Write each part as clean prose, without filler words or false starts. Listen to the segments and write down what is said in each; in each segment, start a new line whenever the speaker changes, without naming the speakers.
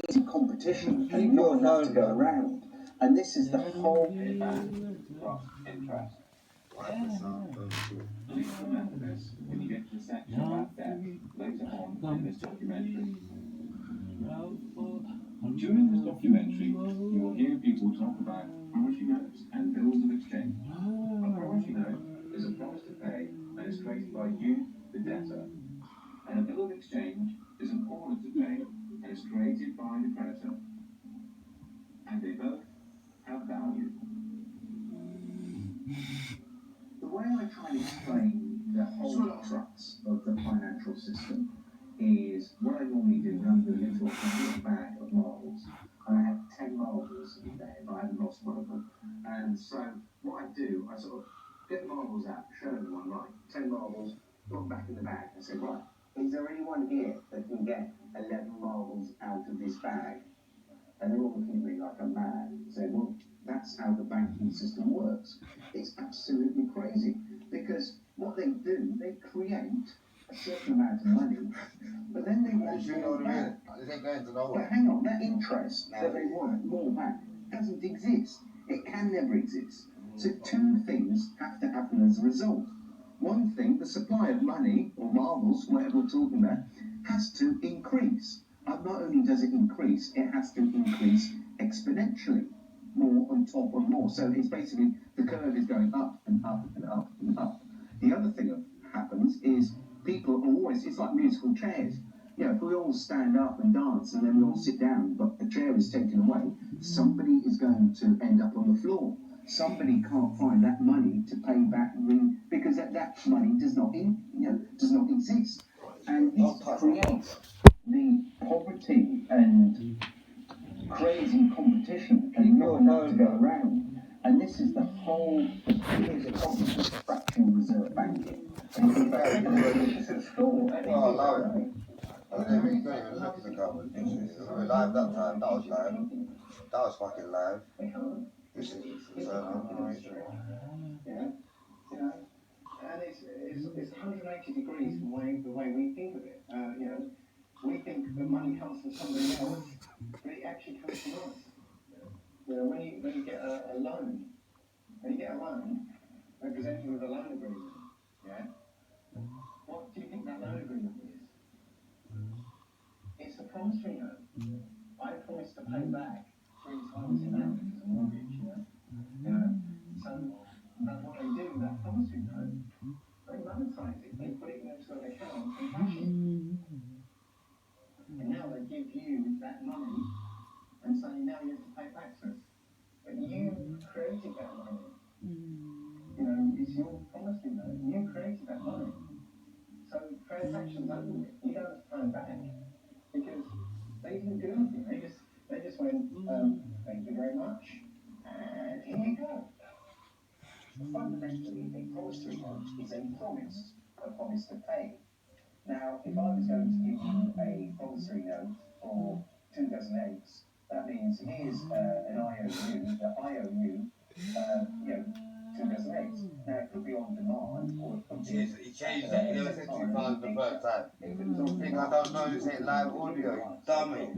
competition and not enough to go around. And this is the whole
interest.
Please remember this when you get to the section about death later on in this documentary. During this documentary, you will hear people talk about promissory notes and bills of exchange. A promissory note is a promise to pay and is created by you, the debtor. And a bill of exchange is an order to pay and is created by the creditor. And they both have value. The way I try and explain the whole crux of the financial system is what I normally do when I'm going into a bag of marbles. And I have 10 marbles in there if I haven't lost one of them. And so what I do, I sort of get the marbles out, show them I'm right. 10 marbles, put them back in the bag. I say, right, is there anyone here that can get 11 marbles out of this bag? And they're all looking at me like I'm mad. Say, well, that's how the banking system works. It's absolutely crazy because what they do, they create a certain amount of money, but then they want more back. But hang on, that interest that they want more back doesn't exist. It can never exist. So two things have to happen as a result. One thing, the supply of money, or marbles, whatever we're talking about, has to increase. And not only does it increase, it has to increase exponentially, more on top of more. So it's basically, the curve is going up and up and up and up. The other thing that happens is people are always, it's like musical chairs. You know, if we all stand up and dance and then we all sit down, but the chair is taken away, somebody is going to end up on the floor. Somebody can't find that money to pay back because that money does not exist. And this creates the poverty and crazy competition and not enough to go around. And this is the whole fractional reserve banking. It's at school.
I didn't even look at the cover. It was live that time. That was live. That was fucking live. This is
Yeah. You know, and it's 180 degrees from the way we think of it. You know, we think that money comes from somebody else, but it actually comes from us. You know, when you get a loan, they present you with a loan agreement. Yeah. What do you think that loan agreement is? It's a promissory note. I promise to pay back 3 times the amount, which is a mortgage. You know. So that's what they do with that promissory note. They monetize it. They put it into an account and cash it. And now they give you that money and say, now you have to pay back to us. But you created that money. You know, it's your promissory note. You created that money. So transactions over with. You don't have to pay them back because they didn't do anything. They just went, thank you very much, and here you go. Fundamentally, a promissory note is a promise to pay. Now, if I was going to give you a promissory note for 2 dozen eggs, that means here's an IOU that I owe you, 2 dozen eggs. Now, it could be on demand, or it could be...
He changed that. He never said 2,000 the first time. I don't know, you say live audio, you dummy.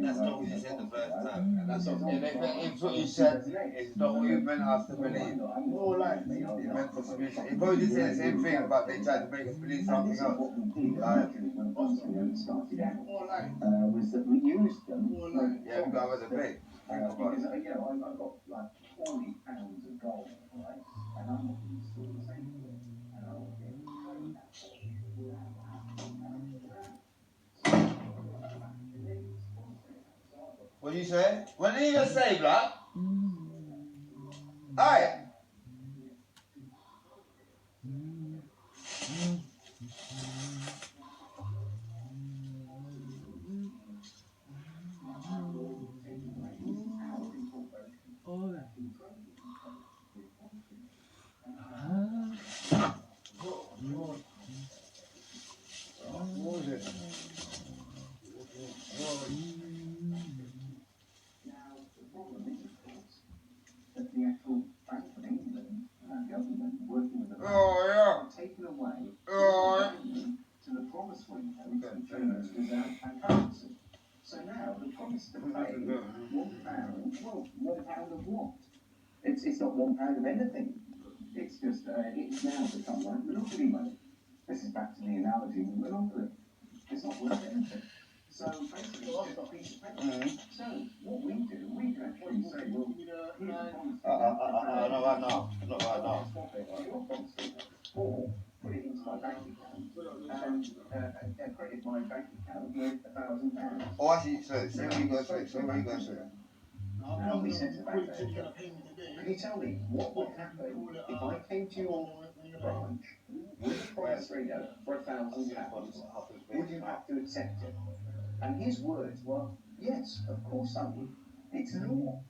That's not what you said the first time. And that's what you said is not what you meant us to believe. All right. He meant us to believe. He probably did say the same thing, but they tried to make us believe something else. Like,
was that we used them.
Yeah, we got a debate.
Because, I've got like 40 pounds of gold, right? And I'm looking to store the same thing. And I want to be able to trade that for
what did you say? What did you just say, blood? Alright. What was it?
Now, the problem is, of course, that the actual bank
now the promise to pay £1. Well, £1 of what? It's not £1 of anything. It's just it's now become like monopoly money. This is back to the analogy of monopoly. It's not worth anything. So basically, it's just a piece of paper. So what we do, we can actually say, well, here's a promise.
Not right now. Not right now.
Swap it to your promise, or put it into my bank account and credit my bank account with £1,000.
Oh, actually, so where you go straight? So where you go straight?
We sent it back there. Can you tell me what would happen if I came to your branch with a promissory note for £1,000? Would you have to accept it? And his words were, yes, of course I would. It's law.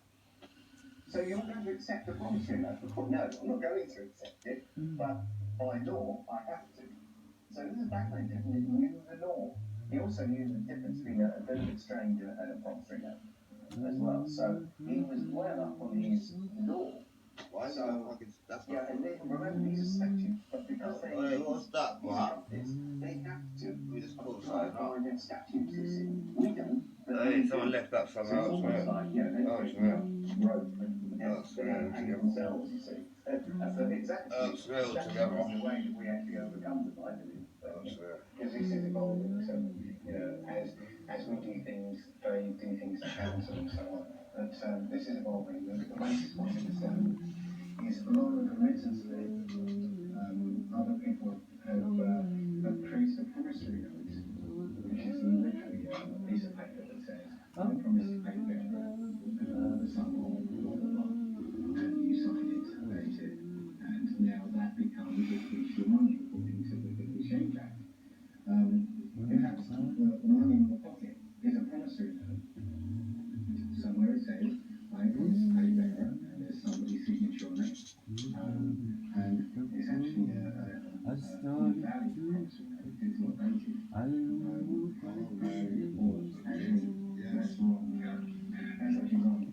So you're going to accept the promissory note? No, I'm not going to accept it, but by law, I have to. So this is Batman knew the law. He also knew the difference between a bill of exchange and a promissory note as well. So he was well up on his law.
Why is that fucking that's
yeah, and they, remember these are statutes, but because they
what's that, what?
they have to
We just call
apply
something up.
their statutes. You see, we don't.
Hey, someone left that somewhere else, right?
Like, yeah, they
Oh,
rope and
yeah,
hang themselves. You see, so exactly.
That's real
That's
together.
the way that we actually overcome them, I believe. Because this is evolving, so you know, as we do things, they do things to council and so on. But this is evolving. The basis point of this is a lot of remittances. Other people have created a promissory note, which is literally a piece of paper that says, I promise to pay the sum of blah blah blah, and you sign it, date it, and now that becomes a piece of money according to the Exchange Act. In fact, the money in the pocket is a promissory note. Somewhere it says, I promise to pay bearer, and there's somebody's signature on it. And it's actually a valid promissory note. It's not dated. That's wrong. That's actually wrong.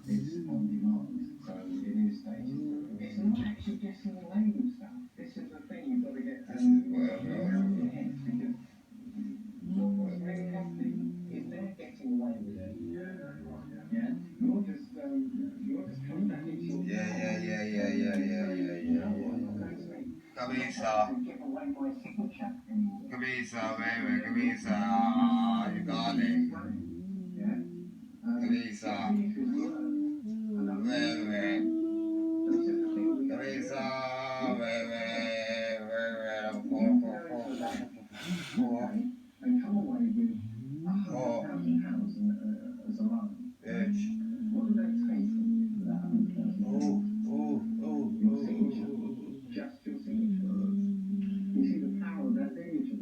It's on demand, so it is dated. It's not actually guessing the name and stuff. This is the thing you've got to get out of your head, because what's really happening is they're getting away with it. Yeah? You're just coming back into your
Camisa, baby, Camisa, you got it. Camisa, baby. Camisa, baby,
and come away with £100,000 as a loan.
Bitch.
What do they take for that £100,000? Your signature. Just your signature. You see the power of that signature.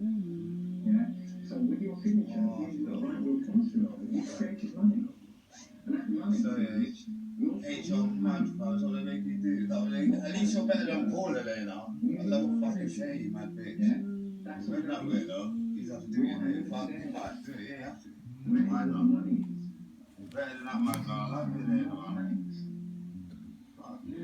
Yeah? So with your signature, you write your promissory note. You created money. And that money.
So, £8 what they make you do. At least you're better than Paul, Elena. I love a fucking shame, you mad bitch.
Yeah? That's
We're not good though. You have to do it. Fuck, you might do it. Yeah, you have to.
why not money?
You're better than that, my girl. I love you, Elena. Fuck you,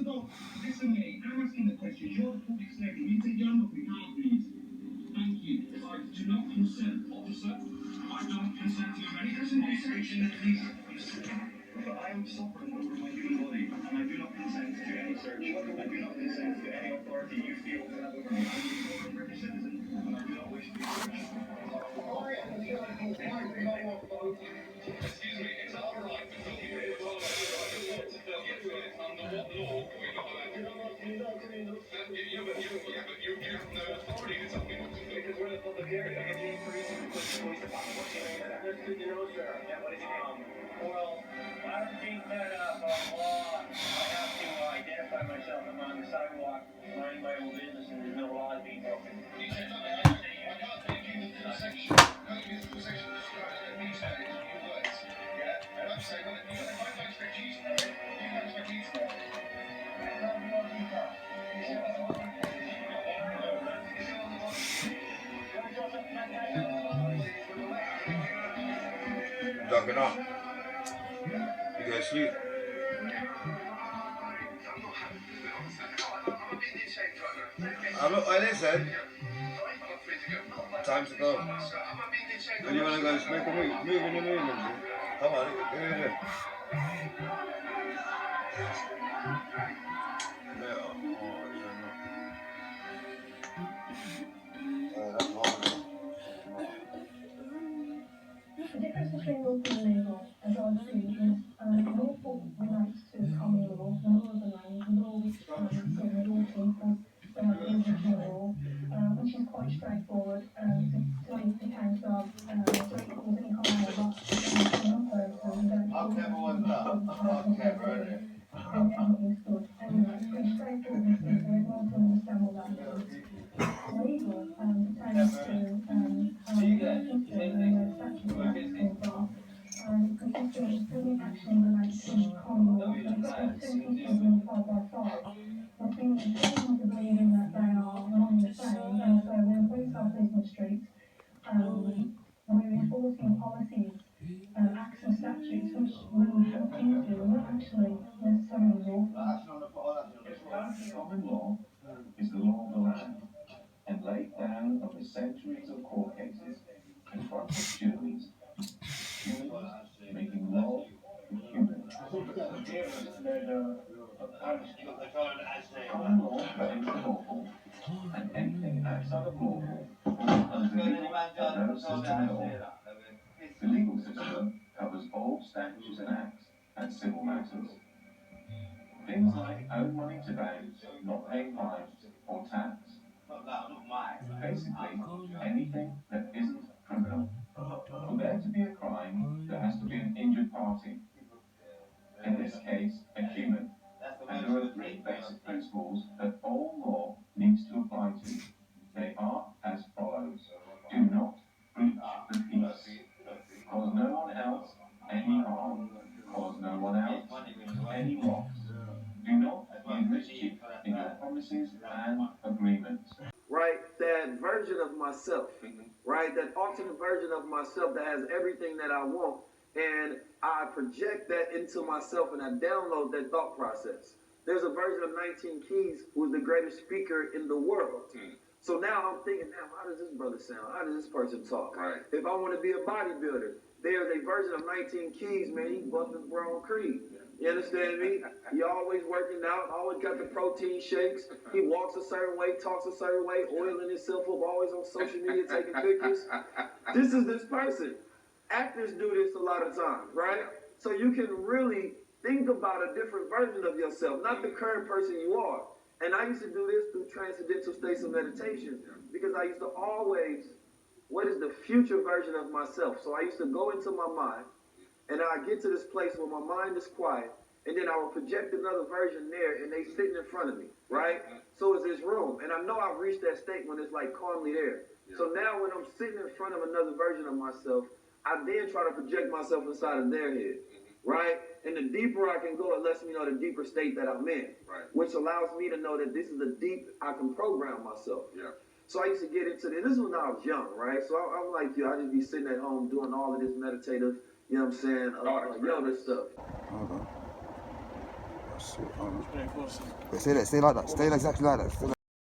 dog.
Listen, mate, I'm asking the question. You're the public servant. You take your hand off your car, please. Thank you. I do not consent, officer. I don't consent to any investigation at least. But I am sovereign over my human body, and I do not consent to any search. I do not consent to any authority you feel to have over me. I am a sovereign British citizen, and I do not wish to be searched. Excuse me, it's our right to fill you in. It's all right. I just want to fill you in. Under what law can we not allow you? But you have no authority to tell me what to do. Because we're in a public area. If you police department, what's your name? Understood, you know, sir. Yeah, what is your name? Well, I'm being fed up on law. I have to identify
about myself and mine, so what? I ain't my own business and there's no lies being broken.
Ducking off. You go to sleep. Listen. Time to go. When you want to go make a move in the movement. Come on, do it.
The difference between local and legal, as I see, is lawful relates to common law, the law of the land, the law which governs all people, the original law, which is quite straightforward to take account of, so it causes any harm or loss to one person, then
I've never won that. I've never
and everything's good. Anyway, it's pretty straightforward and simple, everyone can understand what that means. Legal pertains to system and statutory actions are, the system doesn't actually relate to common law, so it's got two systems running side by side. There's been traditions of believing that they are one and the same, and so when police officers in the streets, we're enforcing policies, acts and statutes which we would look into are not actually necessarily lawful.
Common law is the law of the land and laid down over centuries of court cases in front of juries. Humans making law for humans. Common law claims the lawful, and anything outside of lawful is illegal and no system at all. The legal system covers all statutes and acts and civil matters. Things like owing money to banks, not paying fines or tax. Basically, anything that isn't criminal. For there to be a crime, there has to be an injured party. In this case, a human. And there are three basic principles that all law needs to apply to. They are as follows. Do not breach the peace. Cause no one else any harm. Cause no one else any loss. Do not use mischief in your promises and agreements.
Right, that version of myself, right, that alternate version of myself that has everything that I want, and I project that into myself and I download that thought process. There's a version of 19 Keys who's the greatest speaker in the world. So now I'm thinking, now how does this brother sound? How does this person talk? Right. If I want to be a bodybuilder, there's a version of 19 Keys, man, he busting Brown Creed. You understand me? He always working out, always got the protein shakes. He walks a certain way, talks a certain way, oiling himself up, always on social media taking pictures. This is this person. Actors do this a lot of times, right? So you can really think about a different version of yourself, not the current person you are. And I used to do this through transcendental states of meditation because I used to always, what is the future version of myself? So I used to go into my mind and I get to this place where my mind is quiet, and then I will project another version there, and they sitting in front of me, right? So it's this room, and I know I've reached that state when it's like calmly there. So now when I'm sitting in front of another version of myself, I then try to project myself inside of their head, right? And the deeper I can go, it lets me know the deeper state that I'm in, which allows me to know that this is the deep I can program myself. So I used to get into this. This is when I was young, right? So I'm like you, I just be sitting at home doing all of this meditative, you know what I'm saying, yoga stuff.
Hold on. Stay like that. Stay exactly like that.